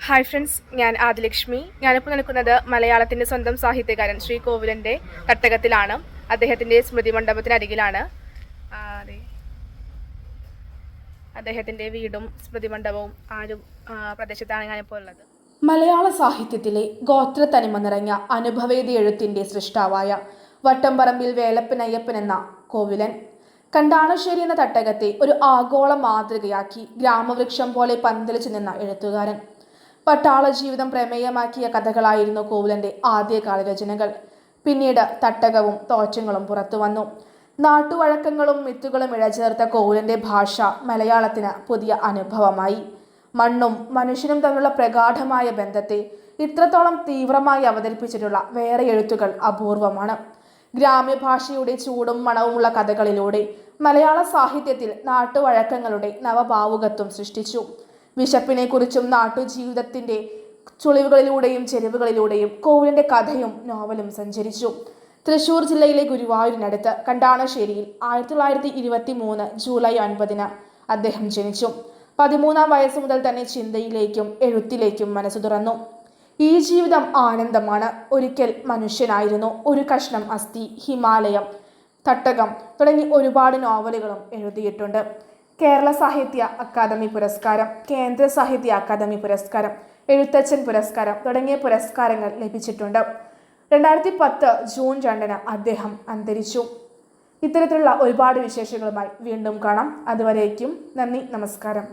Hi friends, ഞാൻ ആദിലക്ഷ്മി. ഞാനിപ്പോൾ നിൽക്കുന്നത് മലയാളത്തിൻ്റെ സ്വന്തം സാഹിത്യകാരൻ ശ്രീ കോവിലൻ്റെ തട്ടകത്തിലാണ്. അദ്ദേഹത്തിൻ്റെ സ്മൃതി മണ്ഡപത്തിനരികിലാണ്. അതെ, അദ്ദേഹത്തിൻ്റെ വീടും സ്മൃതി മണ്ഡപവും ആ ഒരു പ്രദേശത്താണ് ഞാനിപ്പോൾ ഉള്ളത്. മലയാള സാഹിത്യത്തിലെ ഗോത്ര തനിമ നിറഞ്ഞ അനുഭവേദി എഴുത്തിൻ്റെ സൃഷ്ടാവായ വട്ടംപറമ്പിൽ വേലപ്പൻ അയ്യപ്പൻ എന്ന കോവിലൻ കണ്ടാണശ്ശേരി എന്ന തട്ടകത്തെ ഒരു ആഗോള മാതൃകയാക്കി ഗ്രാമവൃക്ഷം പോലെ പന്തലിച്ചു നിന്ന എഴുത്തുകാരൻ. പട്ടാള ജീവിതം പ്രമേയമാക്കിയ കഥകളായിരുന്നു കോവിലൻ്റെ ആദ്യകാല രചനകൾ. പിന്നീട് തട്ടകവും തോറ്റങ്ങളും പുറത്തു വന്നു. നാട്ടുവഴക്കങ്ങളും മിത്തുകളും ഇഴചേർത്ത കോവിലൻ്റെ ഭാഷ മലയാളത്തിന് പുതിയ അനുഭവമായി. മണ്ണും മനുഷ്യനും തമ്മിലുള്ള പ്രഗാഢമായ ബന്ധത്തെ ഇത്രത്തോളം തീവ്രമായി അവതരിപ്പിച്ചിട്ടുള്ള വേറെ എഴുത്തുകൾ അപൂർവമാണ്. ഗ്രാമ്യഭാഷയുടെ ചൂടും മണവുമുള്ള കഥകളിലൂടെ മലയാള സാഹിത്യത്തിൽ നാട്ടുവഴക്കങ്ങളുടെ നവഭാവുകത്വം സൃഷ്ടിച്ചു. വിശപ്പിനെക്കുറിച്ചും നാട്ടുജീവിതത്തിൻ്റെ ചുളിവുകളിലൂടെയും ചെരിവുകളിലൂടെയും കോവിലൻ്റെ കഥയും നോവലും സഞ്ചരിച്ചു. തൃശൂർ ജില്ലയിലെ ഗുരുവായൂരിനടുത്ത് കണ്ടാണശ്ശേരിയിൽ 1923 ജൂലൈ 9 അദ്ദേഹം ജനിച്ചു. 13-ാം വയസ്സ് മുതൽ തന്നെ ചിന്തയിലേക്കും എഴുത്തിലേക്കും മനസ്സു തുറന്നു. ഈ ജീവിതം ആനന്ദമാണ്, ഒരിക്കൽ മനുഷ്യനായിരുന്നു, ഒരു കഷ്ണം അസ്ഥി, ഹിമാലയം, തട്ടകം തുടങ്ങി ഒരുപാട് നോവലുകളും എഴുതിയിട്ടുണ്ട്. കേരള സാഹിത്യ അക്കാദമി പുരസ്കാരം, കേന്ദ്ര സാഹിത്യ അക്കാദമി പുരസ്കാരം, എഴുത്തച്ഛൻ പുരസ്കാരം തുടങ്ങിയ പുരസ്കാരങ്ങൾ ലഭിച്ചിട്ടുണ്ട്. 2010 ജൂൺ 2 അദ്ദേഹം അന്തരിച്ചു. ഇത്തരത്തിലുള്ള ഒരുപാട് വിശേഷങ്ങളുമായി വീണ്ടും കാണാം. അതുവരേക്കും നന്ദി, നമസ്കാരം.